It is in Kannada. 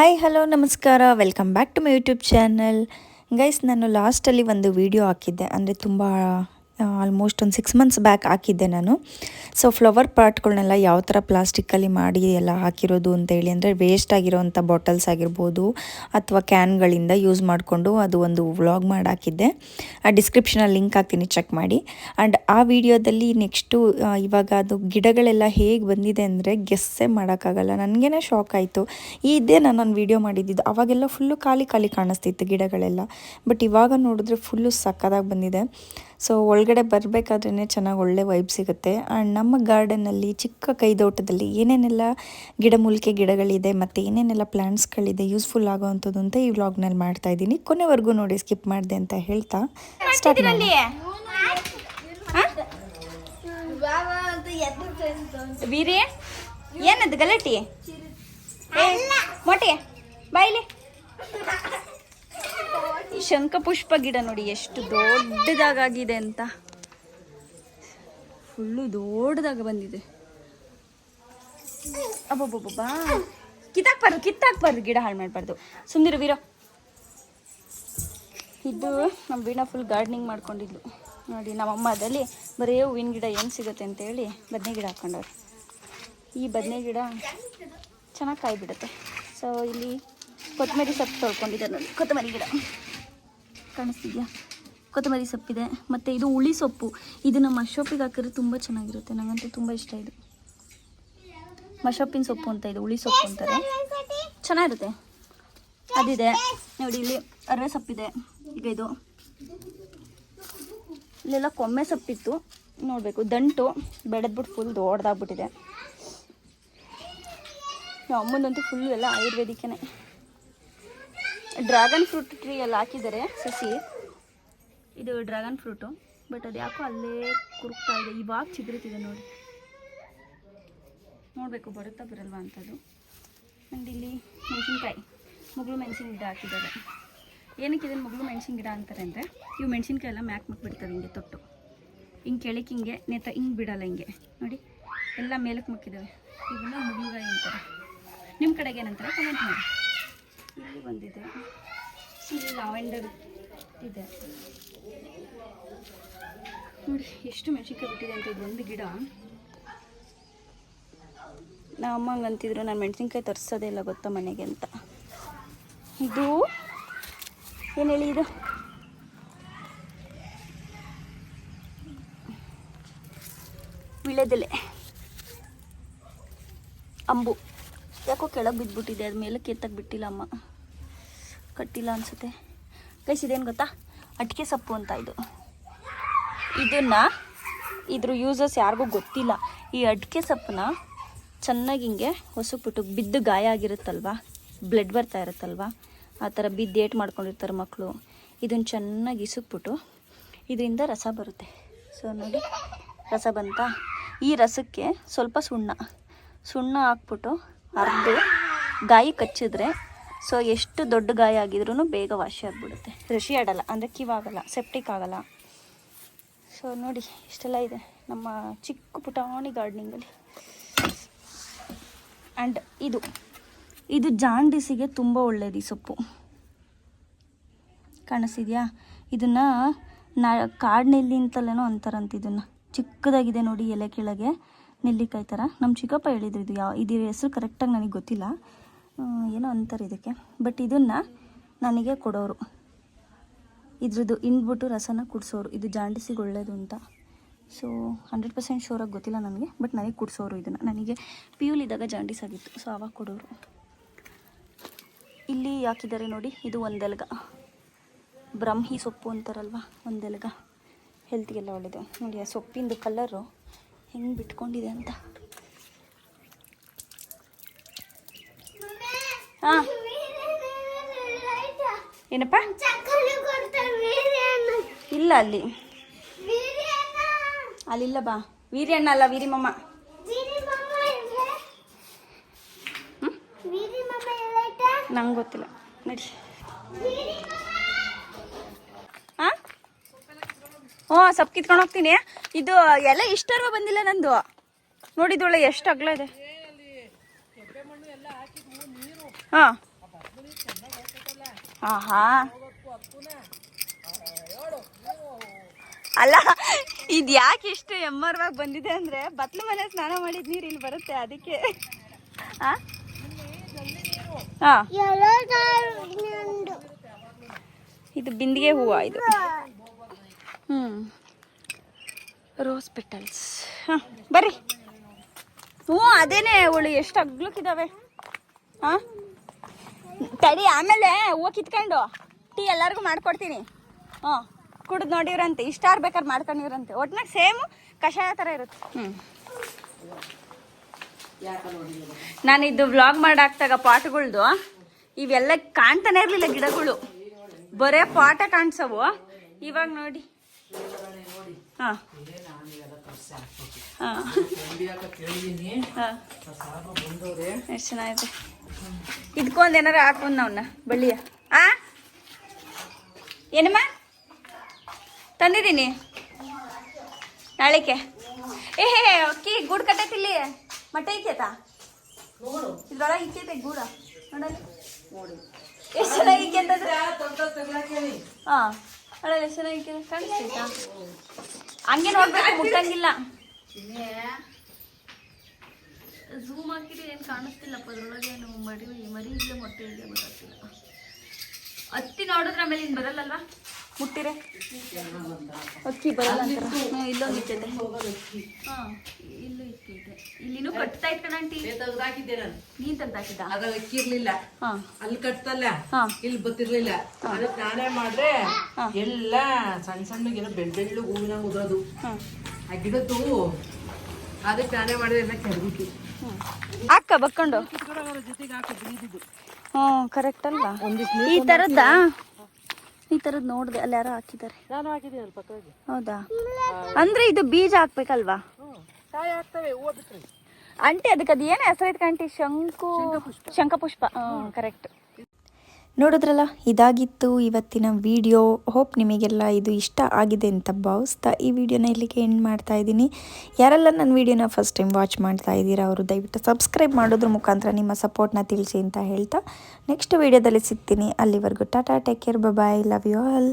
ಹಾಯ್ ಹಲೋ ನಮಸ್ಕಾರ, welcome back to my YouTube channel. Guys, ನಾನು ಲಾಸ್ಟಲ್ಲಿ ಒಂದು ವಿಡಿಯೋ ಹಾಕಿದ್ದೆ, ಅಂದರೆ ತುಂಬ ಆಲ್ಮೋಸ್ಟ್ ಒಂದು 6 months ಬ್ಯಾಕ್ ಹಾಕಿದ್ದೆ ನಾನು. ಸೊ ಫ್ಲವರ್ ಪಾಟ್ಗಳನ್ನೆಲ್ಲ ಯಾವ ಥರ ಪ್ಲಾಸ್ಟಿಕ್ಕಲ್ಲಿ ಮಾಡಿ ಎಲ್ಲ ಹಾಕಿರೋದು ಅಂತೇಳಿ, ಅಂದರೆ ವೇಸ್ಟ್ ಆಗಿರೋವಂಥ ಬಾಟಲ್ಸ್ ಆಗಿರ್ಬೋದು ಅಥವಾ ಕ್ಯಾನ್ಗಳಿಂದ ಯೂಸ್ ಮಾಡಿಕೊಂಡು ಅದು ಒಂದು ವ್ಲಾಗ್ ಮಾಡಿ ಹಾಕಿದ್ದೆ. ಆ ಡಿಸ್ಕ್ರಿಪ್ಷನಲ್ಲಿ ಲಿಂಕ್ ಹಾಕ್ತೀನಿ, ಚೆಕ್ ಮಾಡಿ. ಆ್ಯಂಡ್ ಆ ವಿಡಿಯೋದಲ್ಲಿ ನೆಕ್ಸ್ಟು ಇವಾಗ ಅದು ಗಿಡಗಳೆಲ್ಲ ಹೇಗೆ ಬಂದಿದೆ ಅಂದರೆ ಗೆಸ್ಸೇ ಮಾಡೋಕ್ಕಾಗಲ್ಲ. ನನಗೇನೆ ಶಾಕ್ ಆಯಿತು. ಇದೇ ನಾನು ವಿಡಿಯೋ ಮಾಡಿದ್ದಿದ್ದು, ಅವಾಗೆಲ್ಲ ಫುಲ್ಲು ಖಾಲಿ ಖಾಲಿ ಕಾಣಿಸ್ತಿತ್ತು ಗಿಡಗಳೆಲ್ಲ. ಬಟ್ ಇವಾಗ ನೋಡಿದ್ರೆ ಫುಲ್ಲು ಸಕ್ಕದಾಗಿ ಬಂದಿದೆ. ಸೊ ಒಳಗಡೆ ಬರಬೇಕಾದ್ರೇ ಚೆನ್ನಾಗಿ ಒಳ್ಳೆ ವೈಬ್ ಸಿಗುತ್ತೆ. ಆ್ಯಂಡ್ ನಮ್ಮ ಗಾರ್ಡನಲ್ಲಿ ಚಿಕ್ಕ ಕೈದೋಟದಲ್ಲಿ ಏನೇನೆಲ್ಲ ಗಿಡಮೂಲಿಕೆ ಗಿಡಗಳಿದೆ ಮತ್ತು ಏನೇನೆಲ್ಲ ಪ್ಲ್ಯಾಂಟ್ಸ್ಗಳಿದೆ ಯೂಸ್ಫುಲ್ ಆಗೋವಂಥದ್ದು ಅಂತ ಈ ವ್ಲಾಗ್ನಲ್ಲಿ ಮಾಡ್ತಾಯಿದ್ದೀನಿ. ಕೊನೆವರೆಗೂ ನೋಡಿ, ಸ್ಕಿಪ್ ಮಾಡಿದೆ ಅಂತ ಹೇಳ್ತಾ ಸ್ಟಾರ್ಟ್ ಮಾಡಿ. ವೀರಿ ಏನದು ಗಲಾಟಿ ಮೊಟ್ಟೆ ಬಾಯಿಲಿ. ಶಂಖಪುಷ್ಪ ಗಿಡ ನೋಡಿ ಎಷ್ಟು ದೊಡ್ಡದಾಗಿದೆ ಅಂತ, ಫುಲ್ಲು ದೊಡ್ಡದಾಗ ಬಂದಿದೆ. ಅಬ್ಬಬ್ಬಬ್ಬಾ, ಕಿತ್ತಾಕ್ಬಾರ್ದು ಗಿಡ ಹಾಳು ಮಾಡಬಾರ್ದು. ಸುಂದಿರು ವೀರ. ಇದು ನಮ್ಮ ವೀಣಾ ಫುಲ್ ಗಾರ್ಡನಿಂಗ್ ಮಾಡ್ಕೊಂಡಿದ್ಲು ನೋಡಿ. ನಮ್ಮಮ್ಮ ಅದಲ್ಲಿ ಬರೀ ಹೂವಿನ ಗಿಡ ಏನು ಸಿಗುತ್ತೆ ಅಂತೇಳಿ ಬದನೆ ಗಿಡ ಹಾಕೊಂಡವ್ರು. ಈ ಬದನೆ ಗಿಡ ಚೆನ್ನಾಗಿ ಕಾಯಿ ಬಿಡುತ್ತೆ. ಸೊ ಇಲ್ಲಿ ಕೊತ್ತಂಬರಿ ಸೊಪ್ಪು ತೊಳ್ಕೊಂಡಿದ್ದಾರೆ ನೋಡಿ. ಕೊತ್ತಂಬರಿ ಗಿಡ ಕಾಣಿಸ್ತಿದ್ಯಾ? ಕೊತ್ತಂಬರಿ ಸೊಪ್ಪಿದೆ. ಮತ್ತು ಇದು ಹುಳಿ ಸೊಪ್ಪು. ಇದನ್ನು ಮಶೊಪ್ಪಿಗೆ ಹಾಕಿದ್ರೆ ತುಂಬ ಚೆನ್ನಾಗಿರುತ್ತೆ. ನನಗಂತೂ ತುಂಬ ಇಷ್ಟ ಇದು. ಮಶೊಪ್ಪಿನ ಸೊಪ್ಪು ಅಂತ, ಇದು ಹುಳಿ ಸೊಪ್ಪು ಅಂತಾರೆ, ಚೆನ್ನಾಗಿರುತ್ತೆ. ಅದಿದೆ ನೋಡಿ. ಇಲ್ಲಿ ಅರವೆ ಸೊಪ್ಪಿದೆ. ಈಗ ಇದು ಇಲ್ಲೆಲ್ಲ ಕೊಮ್ಮೆ ಸೊಪ್ಪಿತ್ತು, ನೋಡಬೇಕು. ದಂಟು ಬೆಳೆದ್ಬಿಟ್ಟು ಫುಲ್ ದೊಡ್ಡದಾಗ್ಬಿಟ್ಟಿದೆ. ಅಮ್ಮಂದಂತೂ ಫುಲ್ಲು ಎಲ್ಲ ಆಯುರ್ವೇದಿಕನೇ. ಡ್ರ್ಯಾಗನ್ ಫ್ರೂಟ್ ಟ್ರೀ ಎಲ್ಲ ಹಾಕಿದ್ದಾರೆ ಸಸಿ. ಇದು ಡ್ರ್ಯಾಗನ್ ಫ್ರೂಟು, ಬಟ್ ಅದು ಯಾಕೋ ಅಲ್ಲೇ ಕುರುಕ್ತಾ ಇದೆ. ಇವಾಗ ಚಿಗುರುತ್ತಿದೆ ನೋಡಿ. ನೋಡಬೇಕು ಬರುತ್ತಾ ಬರಲ್ವಾ ಅಂಥದ್ದು. ಆ್ಯಂಡ್ ಇಲ್ಲಿ ಮೆಣಸಿನ್ಕಾಯಿ, ಮುಗುಳು ಮೆಣಸಿನ ಗಿಡ ಹಾಕಿದ್ದಾರೆ. ಏನಕ್ಕೆ ಇದನ್ನು ಮುಗುಳು ಮೆಣಸಿನ ಗಿಡ ಅಂತಾರೆ ಅಂದರೆ, ಇವು ಮೆಣಸಿನ್ಕಾಯಿ ಎಲ್ಲ ಮ್ಯಾಕ್ ಮಕ್ಬಿಡ್ತವೆ ಹಿಂಗೆ ತೊಟ್ಟು. ಹಿಂಗೆ ಕೆಳಕ್ಕೆ ಹಿಂಗೆ ನೇತ ಹಿಂಗೆ ಬಿಡಲ್ಲ. ಹಿಂಗೆ ನೋಡಿ ಎಲ್ಲ ಮೇಲಕ್ಕೆ ಮಕ್ಕಿದ್ದಾವೆ. ಇವನ್ನ ಮುಗುಳುಗಾಯಿ ಅಂತಾರೆ. ನಿಮ್ಮ ಕಡೆಗೆ ಏನಂತಾರೆ ಕಮೆಂಟ್ ಮಾಡಿ. ಇಲ್ಲಿ ಬಂದಿದೆ. ಇಲ್ಲಿ ಲಾವೆಂಡರ್ ಇದೆ ನೋಡಿ. ಎಷ್ಟು ಮೆಣಸಿನ್ಕಾಯಿ ಬಿಟ್ಟಿದೆ ಅಂತ. ಇದು ಒಂದು ಗಿಡ. ನಮ್ಮ ಅಮ್ಮಂಗೆ ಅಂತಿದ್ರು ನಾನು ಮೆಣಸಿನ್ಕಾಯಿ ತರಿಸೋದೇ ಇಲ್ಲ ಗೊತ್ತಾ ಮನೆಗೆ ಅಂತ. ಇದು ಏನು ಹೇಳಿ, ಇದು ವಿಳೆದೆಲೆ ಅಂಬು. ಯಾಕೋ ಕೆಳಗೆ ಬಿದ್ದುಬಿಟ್ಟಿದೆ, ಅದು ಮೇಲೆ ಕೆತ್ತಕ್ಕೆ ಬಿಟ್ಟಿಲ್ಲ ಅಮ್ಮ, ಕಟ್ಟಿಲ್ಲ ಅನಿಸುತ್ತೆ. ಗೈಸ್, ಇದೇನು ಗೊತ್ತಾ? ಅಟ್ಟಿಗೆ ಸೊಪ್ಪು ಅಂತ. ಇದನ್ನು ಇದ್ರ ಯೂಸಸ್ ಯಾರಿಗೂ ಗೊತ್ತಿಲ್ಲ. ಈ ಅಡಿಕೆ ಸೊಪ್ಪನ್ನ ಚೆನ್ನಾಗಿ ಹಿಂಗೆ ಹೊಸಬಿಟ್ಟು, ಬಿದ್ದು ಗಾಯ ಆಗಿರುತ್ತಲ್ವ, ಬ್ಲಡ್ ಬರ್ತಾ ಇರುತ್ತಲ್ವ, ಆ ಥರ ಬಿದ್ದು ಏಟು ಮಾಡ್ಕೊಂಡಿರ್ತಾರೆ ಮಕ್ಕಳು. ಇದನ್ನು ಚೆನ್ನಾಗಿ ಇಸುಕ್ಬಿಟ್ಟು ಇದರಿಂದ ರಸ ಬರುತ್ತೆ. ಸೊ ನೋಡಿ, ರಸ ಬಂತ. ಈ ರಸಕ್ಕೆ ಸ್ವಲ್ಪ ಸುಣ್ಣ ಹಾಕ್ಬಿಟ್ಟು ಅರ್ದು ಗಾಯ ಕಚ್ಚಿದ್ರೆ, ಸೊ ಎಷ್ಟು ದೊಡ್ಡ ಗಾಯ ಆಗಿದ್ರೂ ಬೇಗ ವಾಸಿ ಆಗಿಬಿಡುತ್ತೆ. ಋಷಿ ಆಡಲ್ಲ, ಅಂದರೆ ಕಿವಾಗಲ್ಲ, ಸೆಪ್ಟಿಕ್ ಆಗಲ್ಲ. ಸೊ ನೋಡಿ, ಇಷ್ಟೆಲ್ಲ ಇದೆ ನಮ್ಮ ಚಿಕ್ಕ ಪುಟಾಣಿ ಗಾರ್ಡನಿಂಗಲ್ಲಿ. ಆ್ಯಂಡ್ ಇದು ಜಾಂಡೀಸಿಗೆ ತುಂಬ ಒಳ್ಳೆಯದು ಈ ಸೊಪ್ಪು. ಕಾಣಿಸ್ತಿದ್ಯಾ? ಇದನ್ನು ಕಾಡು ನೆಲ್ಲಿ ಅಂತಲೇನೋ ಅಂತಾರಂತ. ಇದನ್ನು ಚಿಕ್ಕದಾಗಿದೆ ನೋಡಿ, ಎಲೆ ಕೆಳಗೆ ನೆಲ್ಲಿಕಾಯಿ ಥರ. ನಮ್ಮ ಚಿಕ್ಕಪ್ಪ ಹೇಳಿದ್ರು. ಇದ್ರ ಹೆಸರು ಕರೆಕ್ಟಾಗಿ ನನಗೆ ಗೊತ್ತಿಲ್ಲ, ಏನೋ ಅಂತಾರೆ ಇದಕ್ಕೆ. ಬಟ್ ಇದನ್ನು ನನಗೆ ಕೊಡೋರು, ಇದ್ರದ್ದು ಹಿಂಡ್ಬಿಟ್ಟು ರಸನ ಕುಡಿಸೋರು. ಇದು ಜಾಂಡೀಸಿಗೆ ಒಳ್ಳೆಯದು ಅಂತ. ಸೊ 100% ಶೋರಾಗಿ ಗೊತ್ತಿಲ್ಲ ನನಗೆ, ಬಟ್ ನನಗೆ ಕುಡಿಸೋರು ಇದನ್ನು. ನನಗೆ ಪಿಯುಲಿದ್ದಾಗ ಜಾಂಡೀಸ್ ಆಗಿತ್ತು, ಸೊ ಆವಾಗ ಕೊಡೋರು. ಇಲ್ಲಿ ಹಾಕಿದ್ದಾರೆ ನೋಡಿ, ಇದು ಒಂದೆಲಗ. ಬ್ರಹ್ಮಿ ಸೊಪ್ಪು ಅಂತಾರಲ್ವ, ಒಂದೆಲಗ ಹೆಲ್ತ್ಗೆಲ್ಲ ಒಳ್ಳೆಯದು ನೋಡಿ. ಆ ಸೊಪ್ಪಿಂದು ಕಲರು ಹೆಂಗೆ ಬಿಟ್ಕೊಂಡಿದೆ ಅಂತ. ಹಾಂ, ಏನಪ್ಪ? ಇಲ್ಲ, ಅಲ್ಲಿಲ್ಲ ಬಾ. ವೀರ್ಯಣ್ಣ ಅಲ್ಲ, ವೀರಿಮಮ್ಮ. ನಂಗೆ ಗೊತ್ತಿಲ್ಲ ನಡಿ. ಹಾಂ, ಸೊಪ್ಪು ಕಿತ್ಕೊಂಡು ಹೋಗ್ತೀನಿ. ಇದು ಎಲ್ಲ ಇಷ್ಟರ್ವ ಬಂದಿಲ್ಲ ನಂದು. ನೋಡಿದೊಳ್ಳೆ ಎಷ್ಟು ಅಗಲ ಇದೆ. ಹಾಂ, ಆಹಾ ಅಲ್ಲ ಇದು ಯಾಕೆ ಇಷ್ಟು ಎಮ್ಮರವಾಗಿ ಬಂದಿದೆ ಅಂದರೆ ಬತ್ಲು ಮನೆ ಸ್ನಾನ ಮಾಡಿದ ನೀರು ಇಲ್ಲಿ ಬರುತ್ತೆ ಅದಕ್ಕೆ. ಹಾಂ ಇದು ಬಿಂದಿಗೆ ಹೂವು ಇದು. Rose petals. ಹಾಂ ಬರ್ರಿ. ಹ್ಞೂ ಅದೇನೇ ಅವಳು ಎಷ್ಟು ಅಗ್ಲಕ್ಕಿದ್ದಾವೆ. ಹಾಂ ತಡಿ, ಆಮೇಲೆ ಹೂವು ಕಿತ್ಕೊಂಡು ಟೀ ಎಲ್ಲರಿಗೂ ಮಾಡ್ಕೊಡ್ತೀನಿ. ಹಾಂ ಕುಡಿದು ನೋಡಿವ್ರಂತೆ, ಇಷ್ಟ ಬೇಕಾದ್ರೆ ಮಾಡ್ಕೊಂಡಿವ್ರಂತೆ. ಒಟ್ನಾಗ ಸೇಮು ಕಷಾಯ ಥರ ಇರುತ್ತೆ. ನಾನು ಇದು ವ್ಲಾಗ್ ಮಾಡಾಕ್ತಾಗ ಪಾಟ್ಗಳ್ದು ಇವೆಲ್ಲ ಕಾಣ್ತಾನೆ ಇರಲಿಲ್ಲ, ಗಿಡಗಳು ಬರೇ ಪಾಟ ಕಾಣಿಸವು. ಇವಾಗ ನೋಡಿ. ಹಾಂ ಹಾಂ ಎಷ್ಟು ಚೆನ್ನಾಗಿದೆ. ಇದಕ್ಕೊಂದು ಏನಾರ ಹಾಕೊಂಡ್ ಅವನ್ನ ಬಳ್ಳಿಯ. ಏನಮ್ಮ ತಂದಿದ್ದೀನಿ ನಾಳೆಗೆ. ಅಕ್ಕಿ ಗೂಡು ಕಟ್ಟೈತಿಲ್ಲಿ ಮಟ್ಟೆ ಐತೈತಾ ಇದ್ರೊಳಗೆ ಇಕ್ಕೈತೆ ಗೂಡ ನೋಡಲ್ಲ. ಎಷ್ಟು ಚೆನ್ನಾಗಿ ಇಕ್ಕಂತಂದ್ರೆ ಹಾಂ ನೋಡಲ್ಲ ಎಷ್ಟು ಚೆನ್ನಾಗಿ ಕಾಣಿಸ್ತೈತಾ. ಹಂಗೆ ನೋಡ್ಬೇಕು, ಮುಟ್ಟಂಗಿಲ್ಲ. ಝೂಮ್ ಹಾಕಿದ್ರೆ ಏನು ಕಾಣಿಸ್ತಿಲ್ಲಪ್ಪ ಅದ್ರೊಳಗೆ. ಏನು ಮರಿ ಇಲ್ಲ ಮೊಟ್ಟೆ ಇಲ್ಲ ಗೊತ್ತಾಗ್ತಿಲ್ಲ. ಹತ್ತಿ ನೋಡಿದ್ರೆ ಆಮೇಲೆ ಇನ್ನು ಬರಲ್ಲಲ್ವಾ ಮುಟ್ಟಿರೆ ಅಕ್ಕಿ ಬರಲ್ಲ ಅಂತಾರ. ಇಲ್ಲೊಂದು ಇರ್ತೈತೆ. ಹಾಂ ಇಲ್ಲೂ ಇರ್ತೈತೆ. ಇಲ್ಲಿನೂ ಕಟ್ತಾ ಇತ್ತು ಕಣಂಟಿ. ತೆಗ್ದಾಕಿದ್ದೆ ನಾನು. ನೀನ್ ತೆಗ್ದಾಕಿದ್ದ? ಅದ್ರಾಗ ಅಕ್ಕಿ ಇರ್ಲಿಲ್ಲ. ಅಲ್ಲಿ ಕಟ್ತಲ್ಲ, ಇಲ್ಲಿ ಬತ್ತಿರ್ಲಿಲ್ಲ. ಅದಕ್ಕೆ ನಾನೇ ಮಾಡ್ರೆ ಎಲ್ಲ ಸಣ್ಣ ಸಣ್ಣಗಿರೋ ಬೆಳ್ಳು ಹೂವಿನ ಉದ್ರದು ಆ ಗಿಡದ್ದು. ಅದಕ್ಕೆ ನಾನೇ ಮಾಡಿದ್ರೆ ಎಲ್ಲ ಕೆಡಬಿಟ್ಟು ಅಕ್ಕ ಬಕ್ಕೊಂಡು ಜೊತೆಗೆ ಹಾಕಿದ್ದು. ಹ್ಞೂ ಕರೆಕ್ಟ್ ಅಲ್ವಾ. ಈ ಥರದ್ದು ನೋಡಿದೆ, ಅಲ್ಲಿ ಯಾರೋ ಹಾಕಿದ್ದಾರೆ. ನಾನು ಹಾಕಿದ್ದೀನಿ ಪಕ್ಕವಾಗಿ. ಹೌದಾ? ಅಂದ್ರೆ ಇದು ಬೀಜ ಹಾಕ್ಬೇಕಲ್ವಾ? ಕಾಯಿ ಹಾಕ್ತವೆ, ಹೂವು ಬಿಟ್ರಿ ಅಂಟಿ. ಅದಕ್ಕೆ ಅದು ಏನು ಹೆಸರು ಐತೆ ಕಂಟಿ? ಶಂಖಪುಷ್ಪ. ಕರೆಕ್ಟ್. ನೋಡಿದ್ರಲ್ಲ, ಇದಾಗಿತ್ತು ಇವತ್ತಿನ ವಿಡಿಯೋ. ಹೋಪ್ ನಿಮಗೆಲ್ಲ ಇದು ಇಷ್ಟ ಆಗಿದೆ ಅಂತ ಭಾವಿಸ್ತಾ ಈ ವಿಡಿಯೋನ ಇಲ್ಲಿಗೆ ಎಂಡ್ ಮಾಡ್ತಾ ಇದ್ದೀನಿ. ಯಾರೆಲ್ಲ ನನ್ನ ವಿಡಿಯೋನ ಫಸ್ಟ್ ಟೈಮ್ ವಾಚ್ ಮಾಡ್ತಾ ಇದ್ದೀರಾ ಅವರು ದಯವಿಟ್ಟು ಸಬ್ಸ್ಕ್ರೈಬ್ ಮಾಡೋದ್ರ ಮುಖಾಂತರ ನಿಮ್ಮ ಸಪೋರ್ಟ್ನ ತಿಳಿಸಿ ಅಂತ ಹೇಳ್ತಾ ನೆಕ್ಸ್ಟ್ ವಿಡಿಯೋದಲ್ಲಿ ಸಿಗ್ತೀನಿ. ಅಲ್ಲಿವರೆಗೂ tata, take care, bye, love you all.